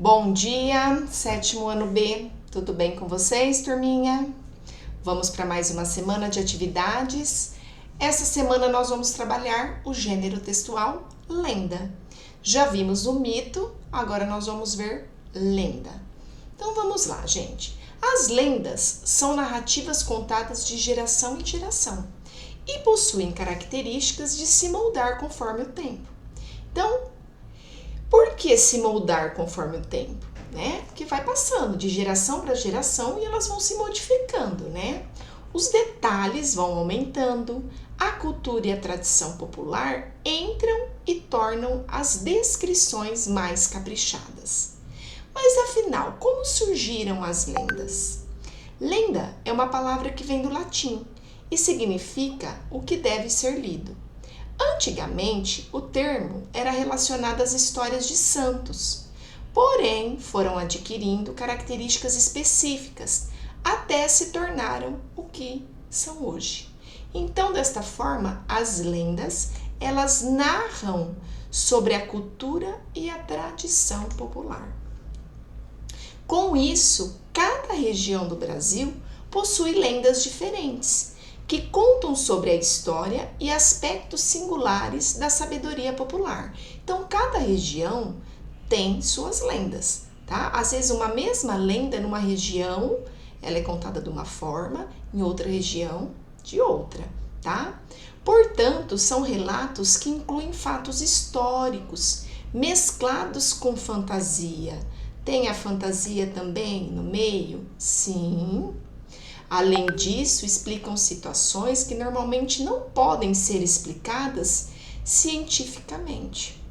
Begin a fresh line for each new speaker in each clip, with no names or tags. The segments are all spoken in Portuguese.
Bom dia, sétimo ano B, tudo bem com vocês, turminha? Vamos para mais uma semana de atividades. Essa semana nós vamos trabalhar o gênero textual lenda. Já vimos o mito, agora nós vamos ver lenda. Então vamos lá, gente. As lendas são narrativas contadas de geração em geração e possuem características de se moldar conforme o tempo. Então, por que se moldar conforme o tempo? Porque vai passando de geração para geração e elas vão se modificando, Os detalhes vão aumentando, a cultura e a tradição popular entram e tornam as descrições mais caprichadas. Mas afinal, como surgiram as lendas? Lenda é uma palavra que vem do latim e significa o que deve ser lido. Antigamente, o termo era relacionado às histórias de santos, porém foram adquirindo características específicas até se tornaram o que são hoje. Então, desta forma, as lendas, elas narram sobre a cultura e a tradição popular. Com isso, cada região do Brasil possui lendas diferentes, que contam sobre a história e aspectos singulares da sabedoria popular. Então, cada região tem suas lendas, tá? Às vezes, uma mesma lenda numa região, ela é contada de uma forma, em outra região, de outra, tá? Portanto, são relatos que incluem fatos históricos, mesclados com fantasia. Tem a fantasia também no meio? Sim. Além disso, explicam situações que normalmente não podem ser explicadas cientificamente.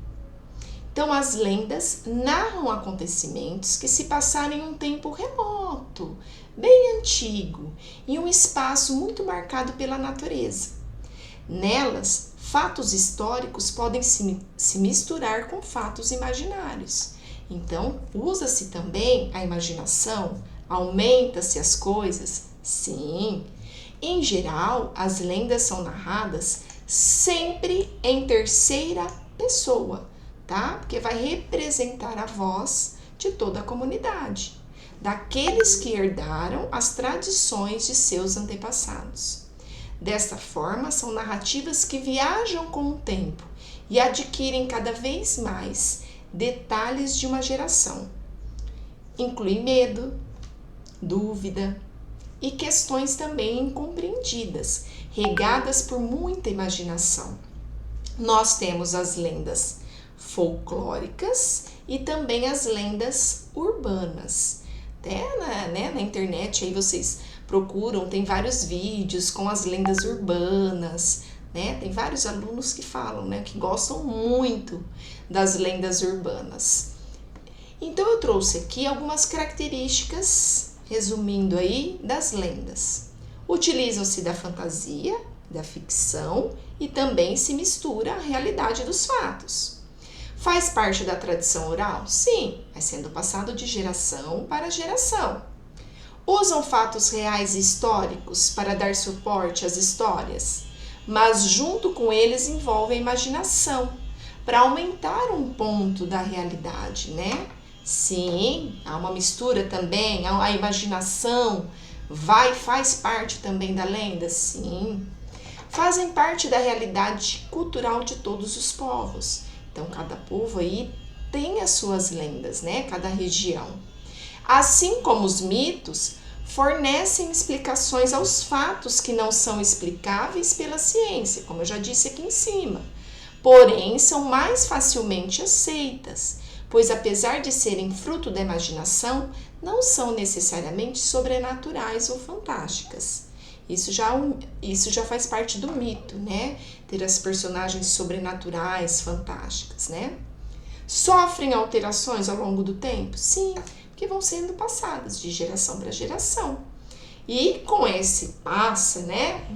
Então, as lendas narram acontecimentos que se passaram em um tempo remoto, bem antigo, em um espaço muito marcado pela natureza. Nelas, fatos históricos podem se misturar com fatos imaginários. Então, usa-se também a imaginação, aumenta-se as coisas. Sim, em geral, as lendas são narradas sempre em terceira pessoa, tá? Porque vai representar a voz de toda a comunidade, daqueles que herdaram as tradições de seus antepassados. Desta forma, são narrativas que viajam com o tempo e adquirem cada vez mais detalhes de uma geração. Inclui medo, dúvida, e questões também incompreendidas, regadas por muita imaginação. Nós temos as lendas folclóricas e também as lendas urbanas. Até na internet aí vocês procuram, tem vários vídeos com as lendas urbanas, Tem vários alunos que falam, que gostam muito das lendas urbanas. Então eu trouxe aqui algumas características, resumindo aí, das lendas. Utilizam-se da fantasia, da ficção e também se mistura a realidade dos fatos. Faz parte da tradição oral? Sim, vai sendo passado de geração para geração. Usam fatos reais e históricos para dar suporte às histórias, mas junto com eles envolvem a imaginação, para aumentar um ponto da realidade, Sim, há uma mistura também, a imaginação faz parte também da lenda, sim. Fazem parte da realidade cultural de todos os povos. Então, cada povo aí tem as suas lendas, Cada região. Assim como os mitos, fornecem explicações aos fatos que não são explicáveis pela ciência, como eu já disse aqui em cima. Porém, são mais facilmente aceitas, pois apesar de serem fruto da imaginação, não são necessariamente sobrenaturais ou fantásticas. Isso já faz parte do mito, Ter as personagens sobrenaturais, fantásticas, Sofrem alterações ao longo do tempo? Sim, porque vão sendo passadas de geração para geração. E com esse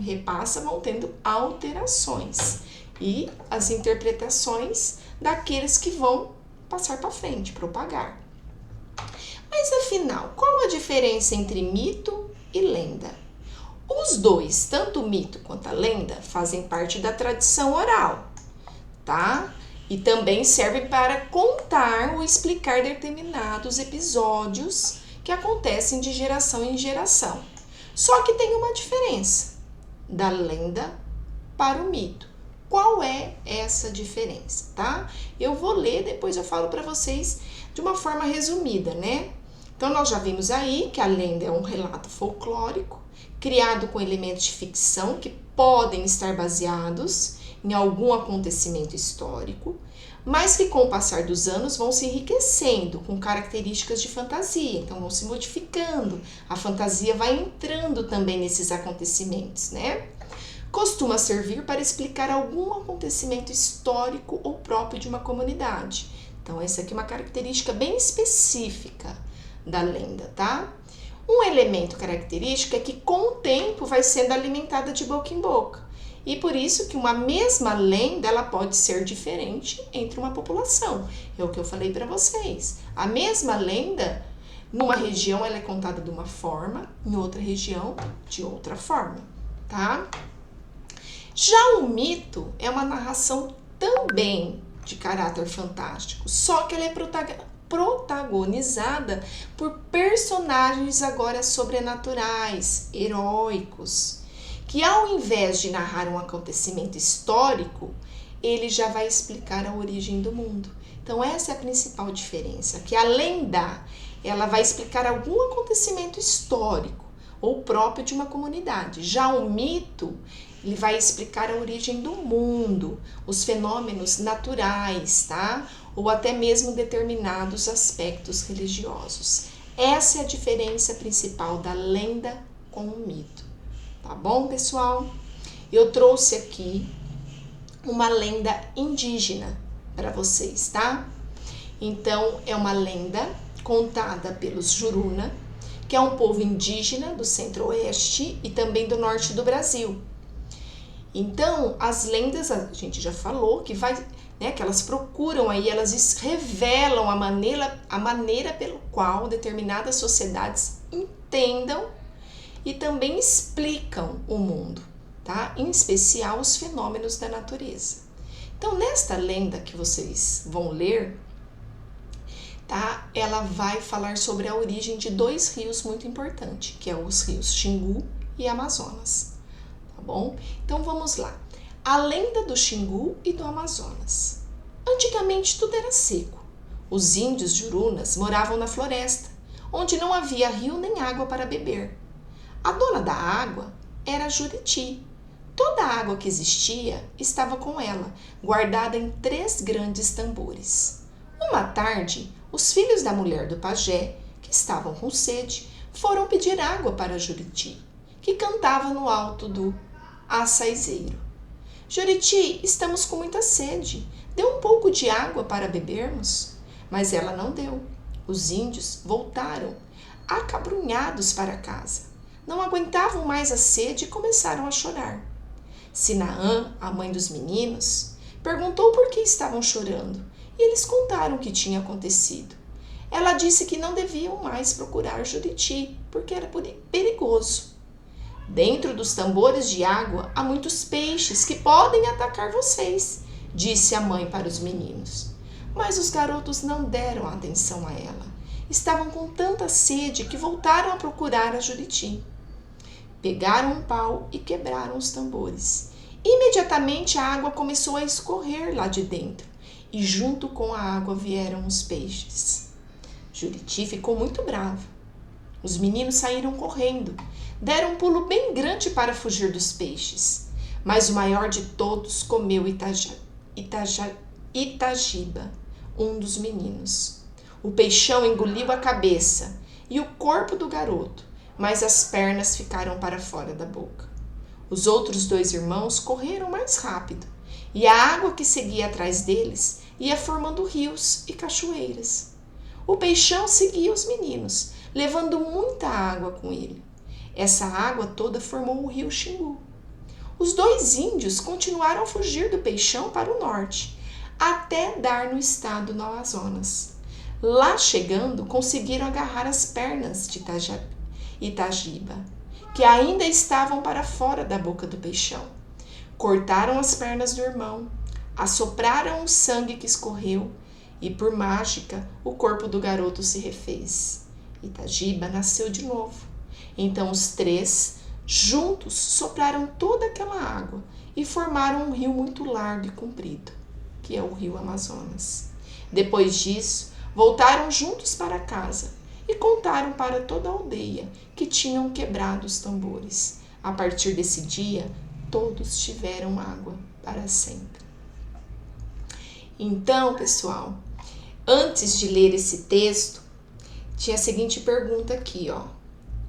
repassa, vão tendo alterações. E as interpretações daqueles que vão passar para frente, propagar. Mas afinal, qual a diferença entre mito e lenda? Os dois, tanto o mito quanto a lenda, fazem parte da tradição oral, tá? E também serve para contar ou explicar determinados episódios que acontecem de geração em geração. Só que tem uma diferença da lenda para o mito. Qual é essa diferença, tá? Eu vou ler, depois eu falo para vocês de uma forma resumida, né? Então, nós já vimos aí que a lenda é um relato folclórico, criado com elementos de ficção que podem estar baseados em algum acontecimento histórico, mas que com o passar dos anos vão se enriquecendo com características de fantasia, então vão se modificando, a fantasia vai entrando também nesses acontecimentos, né? Costuma servir para explicar algum acontecimento histórico ou próprio de uma comunidade. Então, essa aqui é uma característica bem específica da lenda, tá? Um elemento característico é que com o tempo vai sendo alimentada de boca em boca. E por isso que uma mesma lenda ela pode ser diferente entre uma população. É o que eu falei para vocês. A mesma lenda, numa região ela é contada de uma forma, em outra região de outra forma, tá? Já o mito é uma narração também de caráter fantástico, só que ela é protagonizada por personagens agora sobrenaturais, heróicos, que ao invés de narrar um acontecimento histórico, ele já vai explicar a origem do mundo. Então essa é a principal diferença, que a lenda, ela vai explicar algum acontecimento histórico ou próprio de uma comunidade. Já o mito, ele vai explicar a origem do mundo, os fenômenos naturais, tá? Ou até mesmo determinados aspectos religiosos. Essa é a diferença principal da lenda com o mito. Tá bom, pessoal? Eu trouxe aqui uma lenda indígena para vocês, tá? Então, é uma lenda contada pelos Juruna, que é um povo indígena do centro-oeste e também do norte do Brasil. Então, as lendas, a gente já falou que que elas procuram aí, elas revelam a maneira pelo qual determinadas sociedades entendam e também explicam o mundo, tá? Em especial os fenômenos da natureza. Então, nesta lenda que vocês vão ler, tá? Ela vai falar sobre a origem de dois rios muito importantes, que é os rios Xingu e Amazonas. Bom, então vamos lá. A lenda do Xingu e do Amazonas. Antigamente tudo era seco. Os índios jurunas moravam na floresta, onde não havia rio nem água para beber. A dona da água era Juriti. Toda a água que existia estava com ela, guardada em 3 grandes tambores. Uma tarde, os filhos da mulher do pajé, que estavam com sede, foram pedir água para Juriti, que cantava no alto do açaizeiro. Juriti, estamos com muita sede. Dê um pouco de água para bebermos. Mas ela não deu. Os índios voltaram, acabrunhados para casa. Não aguentavam mais a sede e começaram a chorar. Sinaã, a mãe dos meninos, perguntou por que estavam chorando e eles contaram o que tinha acontecido. Ela disse que não deviam mais procurar Juriti porque era perigoso. Dentro dos tambores de água há muitos peixes que podem atacar vocês, disse a mãe para os meninos. Mas os garotos não deram atenção a ela. Estavam com tanta sede que voltaram a procurar a Juriti. Pegaram um pau e quebraram os tambores. Imediatamente a água começou a escorrer lá de dentro e junto com a água vieram os peixes. Juriti ficou muito brava. Os meninos saíram correndo. Deram um pulo bem grande para fugir dos peixes, mas o maior de todos comeu Itagiba, um dos meninos. O peixão engoliu a cabeça e o corpo do garoto, mas as pernas ficaram para fora da boca. Os outros 2 irmãos correram mais rápido, e a água que seguia atrás deles ia formando rios e cachoeiras. O peixão seguia os meninos, levando muita água com ele. Essa água toda formou o rio Xingu. Os 2 índios continuaram a fugir do peixão para o norte, até dar no estado do Amazonas. Lá chegando, conseguiram agarrar as pernas de Itagiba, que ainda estavam para fora da boca do peixão. Cortaram as pernas do irmão, assopraram o sangue que escorreu e, por mágica, o corpo do garoto se refez. Itagiba nasceu de novo. Então os três, juntos, sopraram toda aquela água e formaram um rio muito largo e comprido, que é o rio Amazonas. Depois disso, voltaram juntos para casa e contaram para toda a aldeia que tinham quebrado os tambores. A partir desse dia, todos tiveram água para sempre. Então, pessoal, antes de ler esse texto, tinha a seguinte pergunta aqui, ó.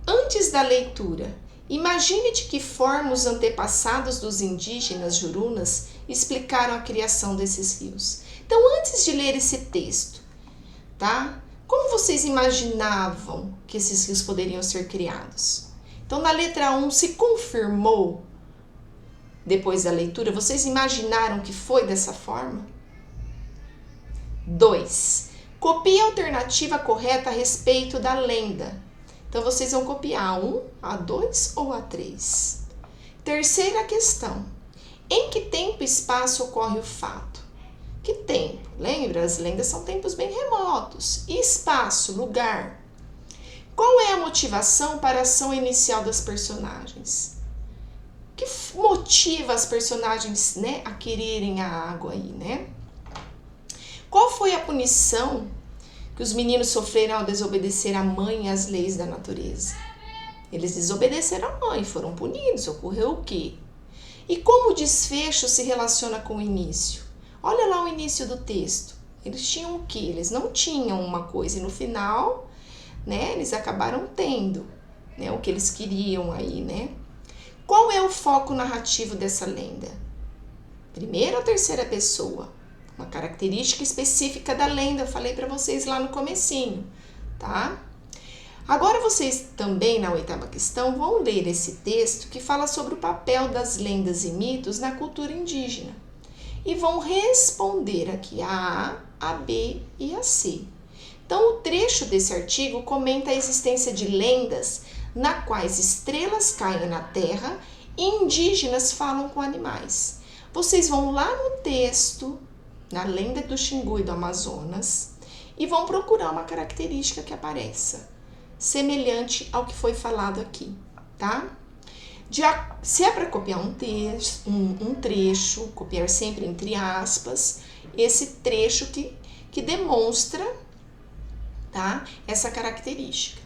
Antes da leitura, imagine de que forma os antepassados dos indígenas jurunas explicaram a criação desses rios. Então, antes de ler esse texto, tá? Como vocês imaginavam que esses rios poderiam ser criados? Então, na letra 1, se confirmou, depois da leitura, vocês imaginaram que foi dessa forma? 2. Copie a alternativa correta a respeito da lenda. Então, vocês vão copiar a 1, a 2 ou a 3. Terceira questão. Em que tempo e espaço ocorre o fato? Que tempo? Lembra? As lendas são tempos bem remotos. E espaço, lugar. Qual é a motivação para a ação inicial das personagens? O que motiva as personagens, né, a quererem a água aí, né? Qual foi a punição que os meninos sofreram ao desobedecer a mãe e as leis da natureza? Eles desobedeceram a mãe, foram punidos. Ocorreu o quê? E como o desfecho se relaciona com o início? Olha lá o início do texto. Eles tinham o quê? Eles não tinham uma coisa e no final, né, eles acabaram tendo, né, o que eles queriam aí, né? Qual é o foco narrativo dessa lenda? Primeira ou terceira pessoa? Uma característica específica da lenda, eu falei para vocês lá no comecinho, tá? Agora vocês também, na 8ª questão, vão ler esse texto que fala sobre o papel das lendas e mitos na cultura indígena. E vão responder aqui a A, a B e a C. Então, o trecho desse artigo comenta a existência de lendas na quais estrelas caem na terra e indígenas falam com animais. Vocês vão lá no texto, na lenda do Xingu e do Amazonas, e vão procurar uma característica que apareça, semelhante ao que foi falado aqui, tá? Se é para copiar um trecho, copiar sempre entre aspas, esse trecho que demonstra, tá, essa característica.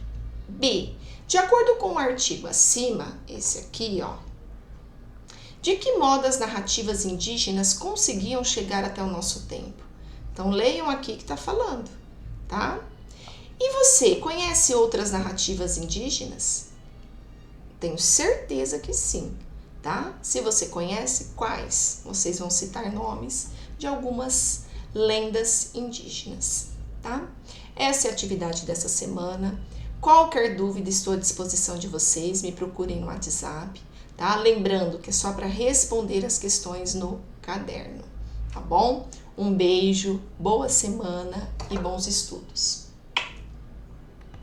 B. De acordo com o artigo acima, esse aqui, ó, de que modo as narrativas indígenas conseguiam chegar até o nosso tempo? Então, leiam aqui que está falando, tá? E você, conhece outras narrativas indígenas? Tenho certeza que sim, tá? Se você conhece, quais? Vocês vão citar nomes de algumas lendas indígenas, tá? Essa é a atividade dessa semana. Qualquer dúvida, estou à disposição de vocês. Me procurem no WhatsApp, tá? Lembrando que é só para responder as questões no caderno, tá bom? Um beijo, boa semana e bons estudos.